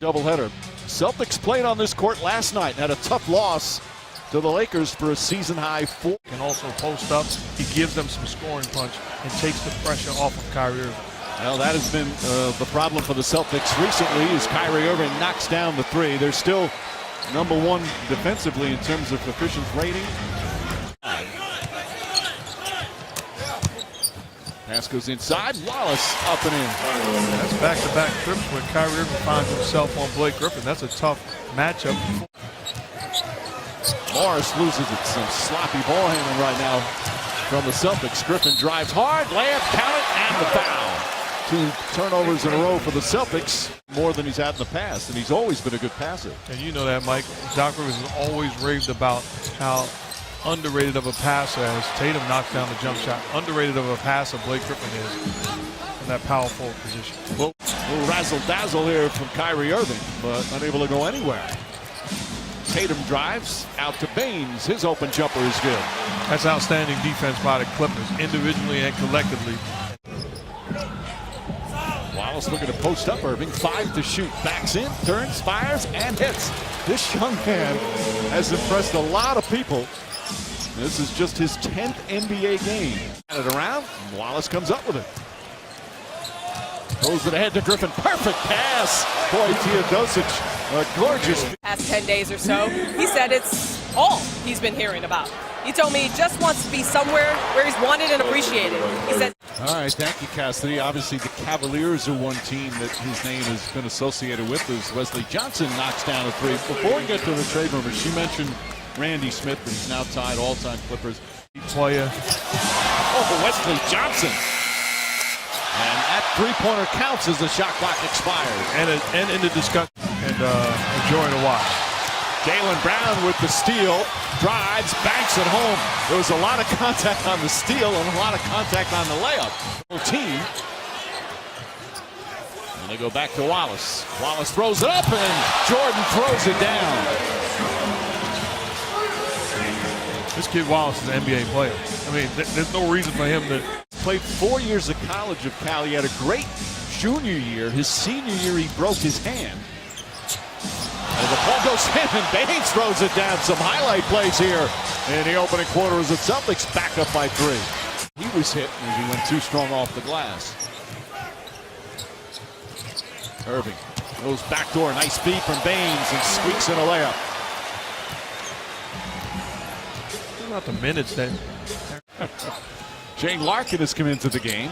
Doubleheader. Celtics played on this court last night and had a tough loss to the Lakers for a season-high 4. Can also post up. He gives them some scoring punch and takes the pressure off of Kyrie Irving. Well, that has been the problem for the Celtics recently as Kyrie Irving knocks down the three. They're still number one defensively in terms of efficiency rating. Pass goes inside. Wallace up and in. That's back-to-back trips when Kyrie Irving finds himself on Blake Griffin. That's a tough matchup. Morris loses it. Some sloppy ball handling right now from the Celtics. Griffin drives hard. Layup, count it, and the foul. 2 turnovers in a row for the Celtics. More than he's had in the past, and he's always been a good passer. And you know that, Mike. Doc Rivers has always raved about how underrated of a passer as Tatum knocks down the jump shot. Underrated of a passer Blake Griffin is in that power forward position. Well, a little razzle-dazzle here from Kyrie Irving, but unable to go anywhere. Tatum drives out to Baines. His open jumper is good. That's outstanding defense by the Clippers, individually and collectively. Wallace looking to post up Irving. 5 to shoot. Backs in, turns, fires, and hits. This young man has impressed a lot of people. This is just his 10th NBA game. Got it around. Wallace comes up with it. Throws it ahead to Griffin. Perfect pass. Boy, Teodosic, gorgeous. Past 10 days or so, he said it's all he's been hearing about. He told me he just wants to be somewhere where he's wanted and appreciated. He said, all right, thank you, Cassidy. Obviously, the Cavaliers are one team that his name has been associated with as Wesley Johnson knocks down a three. Before we get to the trade rumors, she mentioned Randy Smith, but he's now tied all-time Clippers Player. over Wesley Johnson. And that three-pointer counts as the shot clock expires. And in the discussion. And enjoying the watch. Jaylen Brown with the steal, drives, banks it home. There was a lot of contact on the steal and a lot of contact on the layup. Team. And they go back to Wallace. Wallace throws it up and Jordan throws it down. This kid Wallace is an NBA player. I mean, there's no reason for him to. Played 4 years of college of Cal. He had a great junior year. His senior year, he broke his hand. And the ball goes in, and Baines throws it down. Some highlight plays here in the opening quarter as the Celtics back up by 3. He was hit as he went too strong off the glass. Irving goes backdoor. Nice feed from Baines and squeaks in a layup. Think about the minutes then. Shane Larkin has come into the game,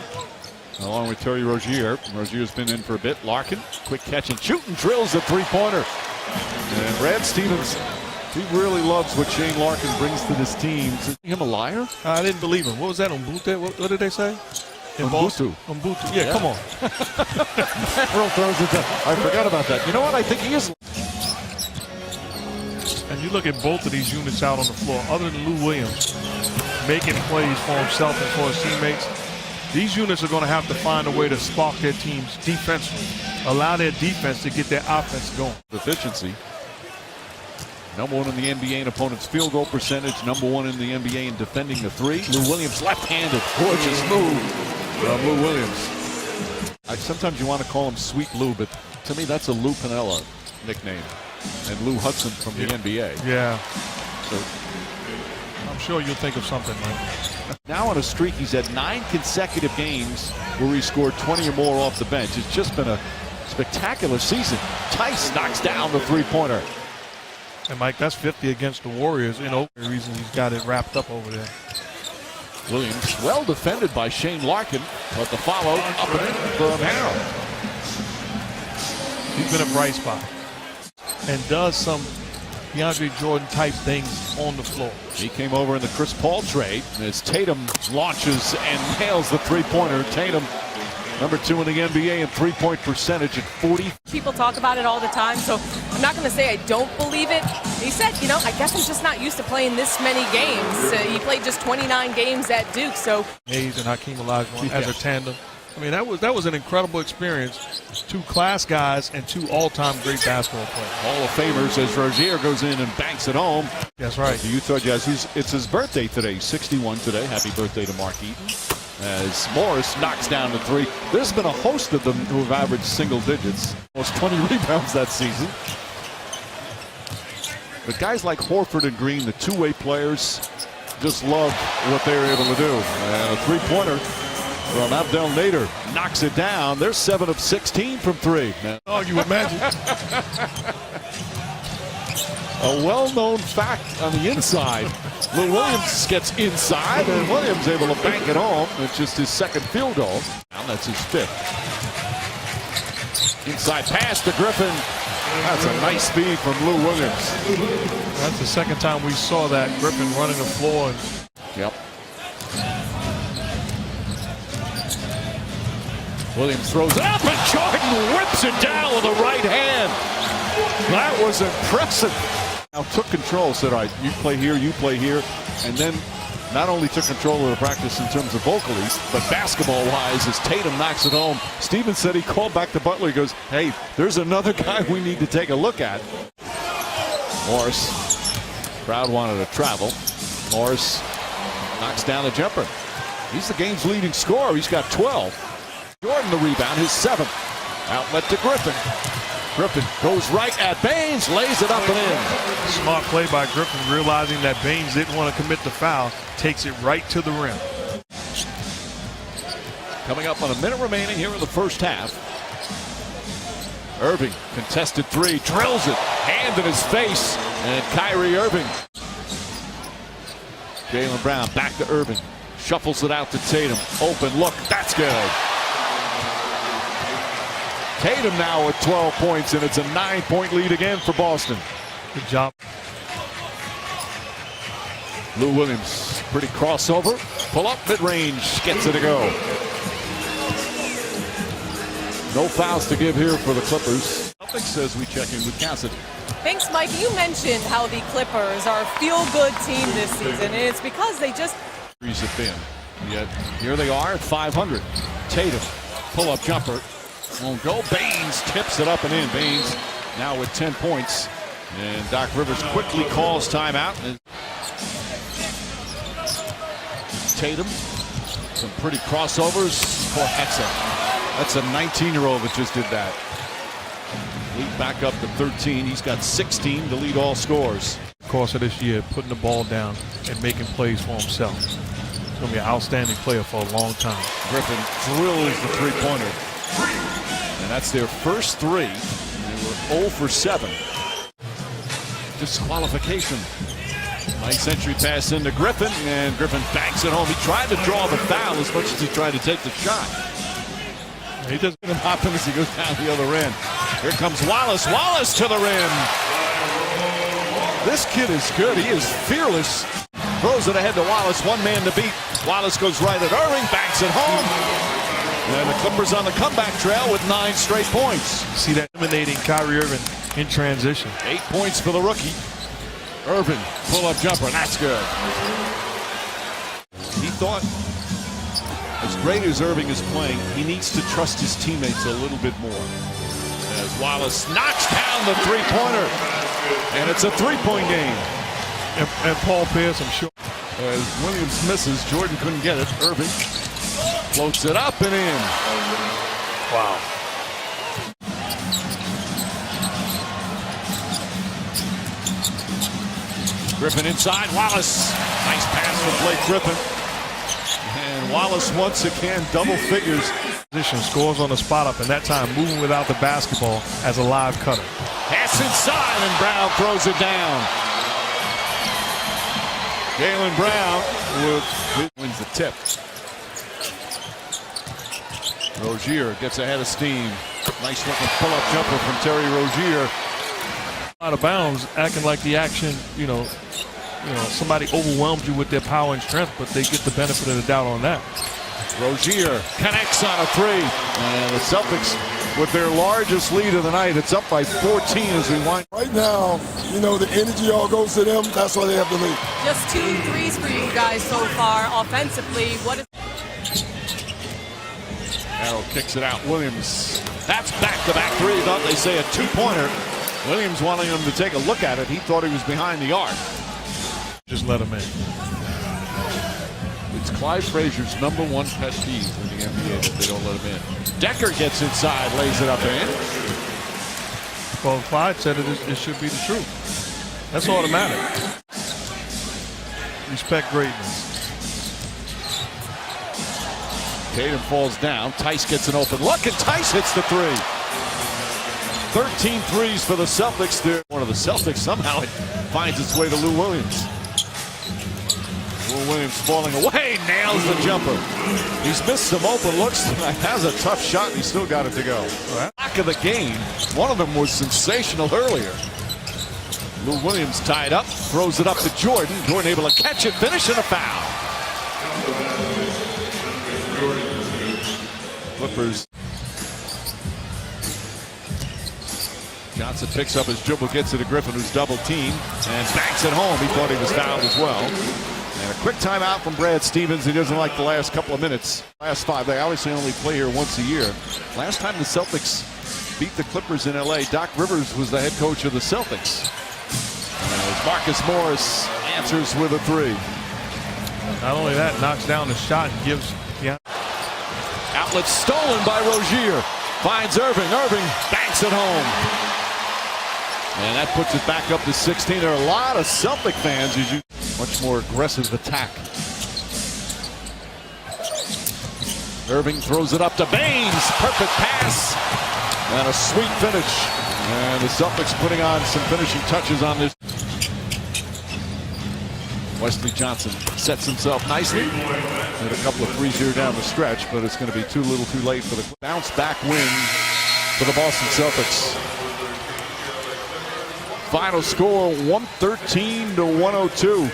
along with Terry Rozier. Rozier's been in for a bit. Larkin, quick catch and shoot and drills the three-pointer. And Brad Stevens, he really loves what Shane Larkin brings to this team. Is him a liar? I didn't believe him. What was that? What did they say? Umbutu. Umbutu. Yeah, come on. Earl throws it down. I forgot about that. You know what? I think he is. And you look at both of these units out on the floor, other than Lou Williams, making plays for himself and for his teammates. These units are going to have to find a way to spark their teams defensively, allow their defense to get their offense going. Efficiency. Number 1 in the NBA in opponent's field goal percentage. Number 1 in the NBA in defending the three. Lou Williams left-handed. Gorgeous move from Lou Williams. Sometimes you want to call him Sweet Lou, but to me that's a Lou Piniella nickname. And Lou Hudson from the NBA. Yeah. So, I'm sure you'll think of something, Mike. Now on a streak, he's had 9 consecutive games where he scored 20 or more off the bench. It's just been a spectacular season. Tice knocks down the three-pointer. And Mike, that's 50 against the Warriors. You know, the reason he's got it wrapped up over there. Williams, well defended by Shane Larkin, but the follow up and in from Harrell. He's been a bright spot and does some DeAndre Jordan type things on the floor. He came over in the Chris Paul trade as Tatum launches and nails the three-pointer. Tatum, number 2 in the NBA in three-point percentage at 40. people talk about it all the time, so I'm not going to say I don't believe it. He said, you know, I guess I'm just not used to playing this many games. He played just 29 games at Duke, so. Hayes and Hakeem Olajuwon as a tandem. I mean, that was an incredible experience. 2 class guys and 2 all-time great basketball players. Hall of Famers as Rozier goes in and banks it home. That's right. The Utah Jazz. It's his birthday today. 61 today. Happy birthday to Mark Eaton. as Morris knocks down the three. There's been a host of them who have averaged single digits, almost 20 rebounds that season. But guys like Horford and Green, the two-way players, just love what they were able to do. And a three-pointer from Abdel Nader knocks it down. They're 7 of 16 from three. Oh, you imagine. A well-known fact on the inside. Lou Williams gets inside, and Williams able to bank it home. It's just his second field goal. Now that's his fifth. Inside pass to Griffin. That's a nice feed from Lou Williams. That's the second time we saw that. Griffin running the floor. Yep. Williams throws it up, and Jordan whips it down with the right hand. That was impressive. Now took control, said, all right, you play here, and then not only took control of the practice in terms of vocally, but basketball-wise, as Tatum knocks it home. Stevens said he called back to Butler. He goes, hey, there's another guy we need to take a look at. Morris, crowd wanted to travel. Morris knocks down the jumper. He's the game's leading scorer. He's got 12. Jordan the rebound, his 7th. Outlet to Griffin. Griffin goes right at Baines, lays it up and in. Smart play by Griffin, realizing that Baines didn't want to commit the foul. Takes it right to the rim. Coming up on a minute remaining here in the first half. Irving, contested three, drills it, hand in his face, and Kyrie Irving. Jaylen Brown back to Irving, shuffles it out to Tatum. Open look, that's good. Tatum now with 12 points, and it's a 9-point lead again for Boston. Good job. Lou Williams, pretty crossover. Pull up mid-range, gets it to go. No fouls to give here for the Clippers. Celtics as we check in with Cassidy. Thanks, Mike. You mentioned how the Clippers are a feel-good team this season, and it's because they just... Have been. Yet here they are at 500. Tatum, pull-up jumper. Won't go. Baines tips it up and in. Baines now with 10 points. And Doc Rivers quickly calls timeout. Tatum, some pretty crossovers for Hexa. That's a 19-year-old that just did that. Lead back up to 13. He's got 16 to lead all scores. Course of this year, putting the ball down and making plays for himself. He's going to be an outstanding player for a long time. Griffin drills the three-pointer. And that's their first three. They were 0 for 7. Disqualification. Nice entry pass into Griffin, and Griffin banks it home. He tried to draw the foul as much as he tried to take the shot. He doesn't get him hopping as he goes down the other end. Here comes Wallace. Wallace to the rim. This kid is good. He is fearless. Throws it ahead to Wallace. One man to beat. Wallace goes right at Irving. Banks it home. And the Clippers on the comeback trail with 9 straight points. See that eliminating Kyrie Irving in transition. 8 points for the rookie. Irving, pull-up jumper. That's good. He thought, as great as Irving is playing, he needs to trust his teammates a little bit more. As Wallace knocks down the three-pointer. And it's a three-point game. And Paul Pierce, I'm sure. As Williams misses, Jordan couldn't get it. Irving floats it up and in. Wow. Griffin inside. Wallace. Nice pass from Blake Griffin. And Wallace once again double figures. Position scores on the spot up, and that time moving without the basketball as a live cutter. Pass inside, and Brown throws it down. Jaylen Brown wins the tip. Rozier gets ahead of steam. Nice looking pull-up jumper from Terry Rozier. Out of bounds, acting like the action, you know, somebody overwhelmed you with their power and strength, but they get the benefit of the doubt on that. Rozier connects on a three. And the Celtics, with their largest lead of the night, it's up by 14 as we wind. Right now, the energy all goes to them. That's why they have the lead. Just 2 threes for you guys so far offensively. What is... Arrow kicks it out. Williams. That's back-to-back three. Thought they say a two-pointer. Williams wanting him to take a look at it. He thought he was behind the arc. Just let him in. It's Clyde Frazier's #1 pet peeve in the NBA that they don't let him in. Decker gets inside, lays it up in. Well, Clyde said it should be the truth. That's all that matters. Respect greatness. Tatum falls down. Tice gets an open look, and Tice hits the three. 13 threes for the Celtics. They're one of the Celtics. Somehow it finds its way to Lou Williams. Lou Williams falling away, nails the jumper. He's missed some open looks tonight. Has a tough shot, and he still got it to go. Back of the game. One of them was sensational earlier. Lou Williams tied up, throws it up to Jordan. Jordan able to catch it, finish, and a foul. Clippers. Johnson picks up his dribble, gets it to Griffin, who's double teamed, and banks it home. He thought he was fouled as well. And a quick timeout from Brad Stevens. He doesn't like the last couple of minutes. Last 5. They obviously only play here once a year. Last time the Celtics beat the Clippers in LA, Doc Rivers was the head coach of the Celtics. As Marcus Morris answers with a three. Not only that, knocks down the shot and gives. Yeah. Outlet stolen by Rozier. Finds Irving. Irving banks it home. And that puts it back up to 16. There are a lot of Celtic fans as you much more aggressive attack. Irving throws it up to Baines. Perfect pass. And a sweet finish. And the Celtics putting on some finishing touches on this. Wesley Johnson sets himself nicely. Had a couple of threes here down the stretch, but it's going to be too little too late for the bounce back win for the Boston Celtics. Final score 113-102.